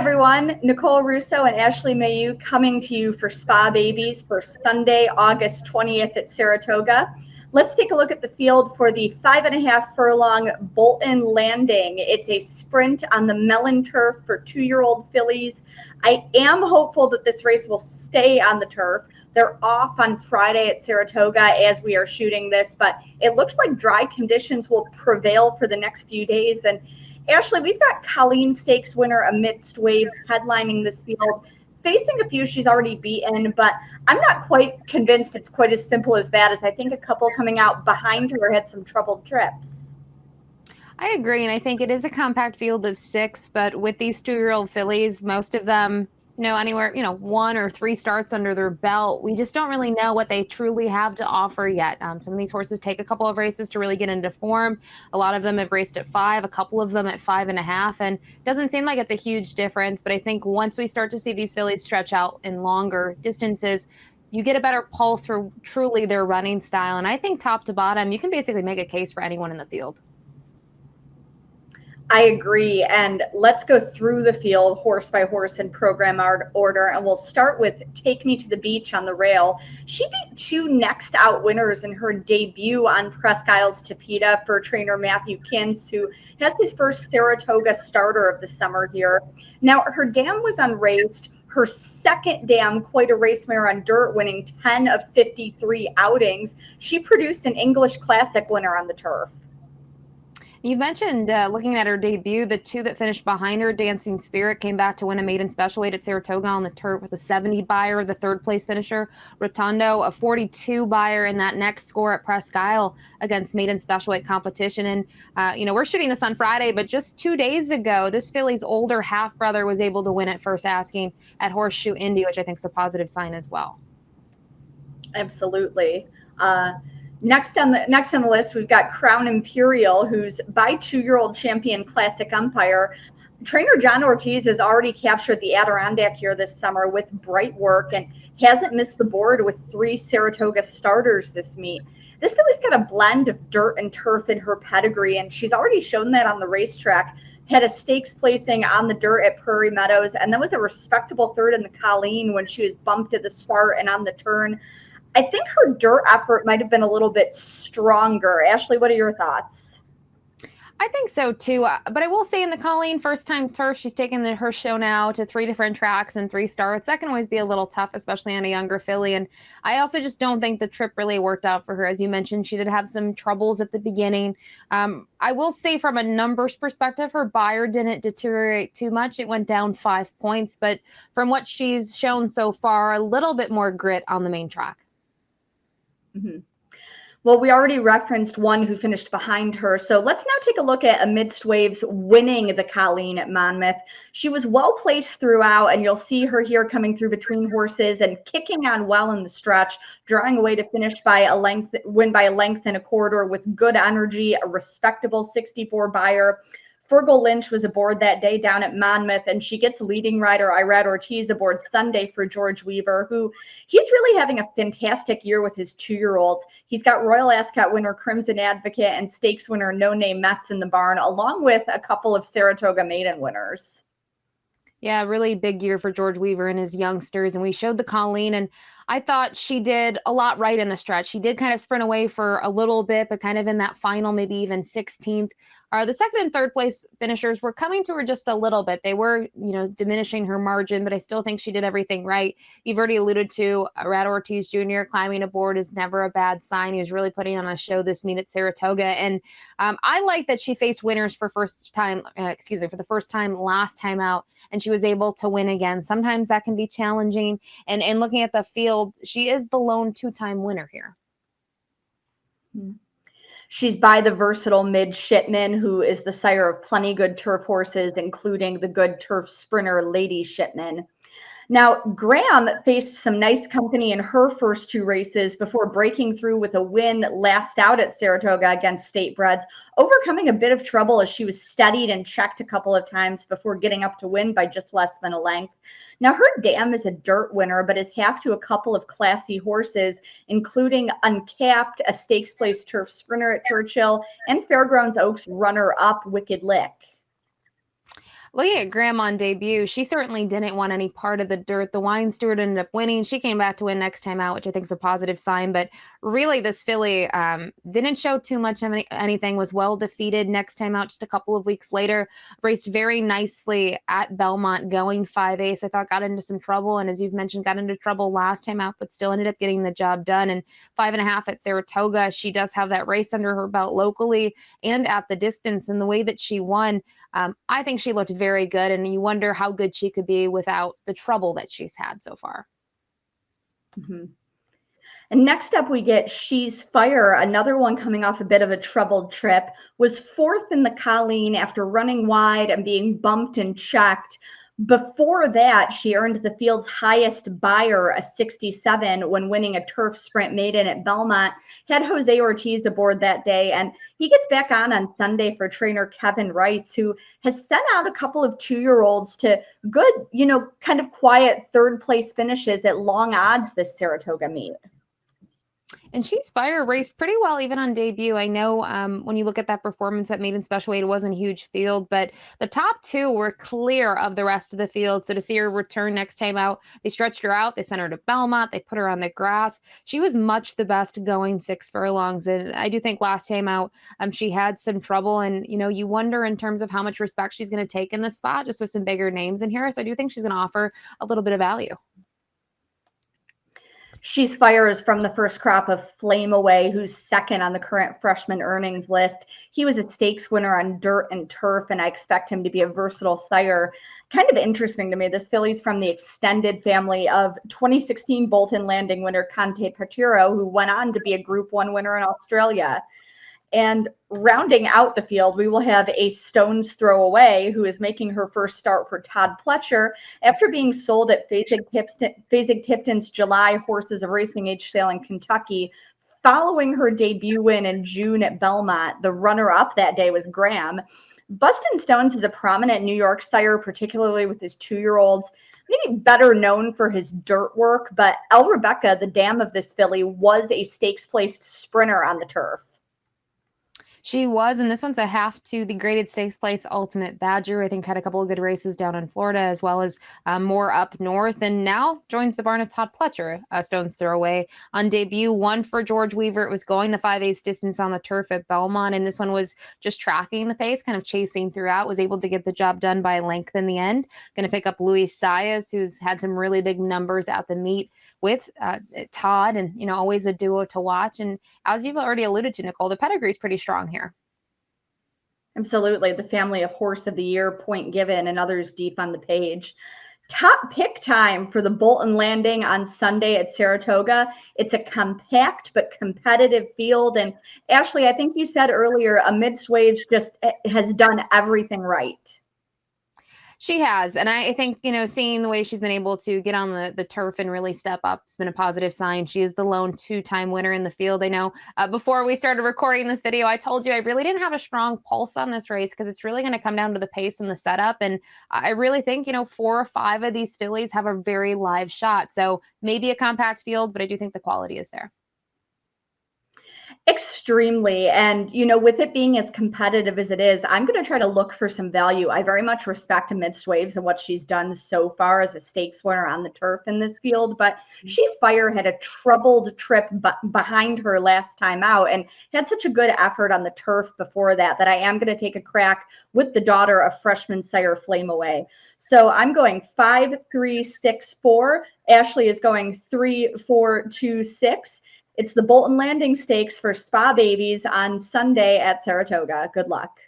everyone, Nicole Russo and Ashley Mailloux coming to you for Spa Babies for Sunday, August 20th at Saratoga. Let's take a look at the field for the 5.5 furlong Bolton Landing. It's a sprint on the melon turf for 2-year-old fillies. I am hopeful that this race will stay on the turf. They're off on Friday at Saratoga as we are shooting this, but it looks like dry conditions will prevail for the next few days. And Ashley, we've got Colleen Stakes winner Amidst Waves headlining this field, facing a few she's already beaten, but I'm not quite convinced it's quite as simple as that, as I think a couple coming out behind her had some troubled trips. I agree, and I think it is a compact field of 6, but with these 2-year-old fillies, most of them, anywhere, 1 or 3 starts under their belt. We just don't really know what they truly have to offer yet. Some of these horses take a couple of races to really get into form. A lot of them have raced at 5, a couple of them at 5.5, and it doesn't seem like it's a huge difference. But I think once we start to see these fillies stretch out in longer distances, you get a better pulse for truly their running style. And I think top to bottom, you can basically make a case for anyone in the field. I agree. And let's go through the field horse by horse in program order. And we'll start with Take Me to the Beach on the rail. She beat 2 next out winners in her debut on Presque Isles Tapeta for trainer Matthew Kintz, who has his first Saratoga starter of the summer here. Now, her dam was unraced. Her second dam, Quite a Race Mare on Dirt, winning 10 of 53 outings. She produced an English Classic winner on the turf. You mentioned looking at her debut, the 2 that finished behind her, Dancing Spirit, came back to win a maiden special weight at Saratoga on the turf with a 70 buyer, the 3rd place finisher. Rotundo, a 42 buyer in that next score at Presque Isle against maiden special weight competition. And, we're shooting this on Friday, but just 2 days ago, this filly's older half-brother was able to win at first asking at Horseshoe Indy, which I think is a positive sign as well. Absolutely. Next on the list, we've got Crown Imperial, who's by 2-year-old champion classic umpire. Trainer John Ortiz has already captured the Adirondack here this summer with bright work and hasn't missed the board with 3 Saratoga starters this meet. This filly's got a blend of dirt and turf in her pedigree, and she's already shown that on the racetrack. Had a stakes placing on the dirt at Prairie Meadows, and then was a respectable 3rd in the Colleen when she was bumped at the start and on the turn. I think her dirt effort might have been a little bit stronger. Ashley, what are your thoughts? I think so too, but I will say in the Colleen first-time turf, she's taken her show now to 3 different tracks and 3 starts. That can always be a little tough, especially on a younger filly. And I also just don't think the trip really worked out for her. As you mentioned, she did have some troubles at the beginning. I will say from a numbers perspective, her buyer didn't deteriorate too much. It went down 5 points, but from what she's shown so far, a little bit more grit on the main track. Mm-hmm. Well, we already referenced one who finished behind her. So let's now take a look at Amidst Waves winning the Colleen at Monmouth. She was well placed throughout, and you'll see her here coming through between horses and kicking on well in the stretch, drawing away to finish by a length, win by a length and a quarter with good energy, a respectable 64 buyer. Fergal Lynch was aboard that day down at Monmouth, and she gets leading rider Irad Ortiz aboard Sunday for George Weaver, who he's really having a fantastic year with his 2-year-olds. He's got Royal Ascot winner Crimson Advocate and stakes winner No Name Metz in the barn, along with a couple of Saratoga maiden winners. Yeah, really big year for George Weaver and his youngsters. And we showed the Colleen, and I thought she did a lot right in the stretch. She did kind of sprint away for a little bit, but kind of in that final, maybe even 16th. The 2nd and 3rd place finishers were coming to her just a little bit. They were, diminishing her margin, but I still think she did everything right. You've already alluded to Irad Ortiz Jr. climbing aboard is never a bad sign. He was really putting on a show this meet at Saratoga. And I like that she faced winners for the first time last time out, and she was able to win again. Sometimes that can be challenging. And looking at the field, she is the lone 2-time winner here. She's by the versatile midshipman, who is the sire of plenty good turf horses, including the good turf sprinter Lady Shipman. Now, Graham faced some nice company in her first 2 races before breaking through with a win last out at Saratoga against State Breds, overcoming a bit of trouble as she was steadied and checked a couple of times before getting up to win by just less than a length. Now, her dam is a dirt winner, but is half to a couple of classy horses, including Uncapped, a stakes place turf sprinter at Churchill, and Fairgrounds Oaks runner-up Wicked Lick. Looking at Graham on debut, she certainly didn't want any part of the dirt. The wine steward ended up winning. She came back to win next time out, which I think is a positive sign. But really, this filly didn't show too much of anything, was well defeated next time out just a couple of weeks later. Raced very nicely at Belmont, going 5 ace. I thought got into some trouble. And as you've mentioned, got into trouble last time out, but still ended up getting the job done. And 5.5 at Saratoga. She does have that race under her belt locally and at the distance. And the way that she won, I think she looked very good, and you wonder how good she could be without the trouble that she's had so far. Mm-hmm. And next up, we get She's Fire, another one coming off a bit of a troubled trip, was fourth in the Colleen after running wide and being bumped and checked. Before that, she earned the field's highest buyer, a 67, when winning a turf sprint maiden at Belmont. Had Jose Ortiz aboard that day, and he gets back on Sunday for trainer Kevin Rice, who has sent out a couple of 2-year-olds to good, kind of quiet third place finishes at long odds this Saratoga meet. And She's Fire raced pretty well even on debut. I know when you look at that performance at maiden special weight, it wasn't a huge field, but the top two were clear of the rest of the field. So to see her return next time out, they stretched her out. They sent her to Belmont. They put her on the grass. She was much the best going 6 furlongs. And I do think last time out, she had some trouble. And, you wonder in terms of how much respect she's going to take in the spot, just with some bigger names in here. So I do think she's going to offer a little bit of value. She's Fire is from the first crop of Flame Away, who's second on the current freshman earnings list. He was a stakes winner on dirt and turf, and I expect him to be a versatile sire. Kind of interesting to me, this filly's from the extended family of 2016 Bolton Landing winner Conte Patiro, who went on to be a Group 1 winner in Australia. And rounding out the field, we will have a stone's throw away, who is making her first start for Todd Pletcher after being sold at Fasig-Tipton's July Horses of Racing Age sale in Kentucky. Following her debut win in June at Belmont, the runner-up that day was Graham. Bustin' Stones is a prominent New York sire, particularly with his 2-year-olds. Maybe better known for his dirt work, but El Rebecca, the dam of this filly, was a stakes-placed sprinter on the turf. She was, and this one's a half to the graded stakes place Ultimate Badger. I think had a couple of good races down in Florida as well as more up north, and now joins the barn of Todd Pletcher, stone's throw away. On debut, won for George Weaver. It was going the 5/8 distance on the turf at Belmont, and this one was just tracking the pace, kind of chasing throughout, was able to get the job done by length in the end. Going to pick up Luis Saez, who's had some really big numbers at the meet with Todd, and always a duo to watch. And as you've already alluded to, Nicole, the pedigree is pretty strong here. Absolutely. The family of Horse of the Year, Point Given, and others deep on the page. Top pick time for the Bolton Landing on Sunday at Saratoga. It's a compact but competitive field. And Ashley, I think you said earlier, Amidst Waves just has done everything right. She has. And I think, seeing the way she's been able to get on the turf and really step up has been a positive sign. She is the lone 2-time winner in the field. I know before we started recording this video, I told you I really didn't have a strong pulse on this race because it's really going to come down to the pace and the setup. And I really think, 4 or 5 of these fillies have a very live shot. So maybe a compact field, but I do think the quality is there. Extremely. And, with it being as competitive as it is, I'm going to try to look for some value. I very much respect Amidst Waves and what she's done so far as a stakes winner on the turf in this field. But She's Fire had a troubled trip behind her last time out and had such a good effort on the turf before that I am going to take a crack with the daughter of freshman sire Flame Away. So I'm going 5-3-6-4. Ashley is going 3-4-2-6. It's the Bolton Landing Stakes for Spa Babies on Sunday at Saratoga. Good luck.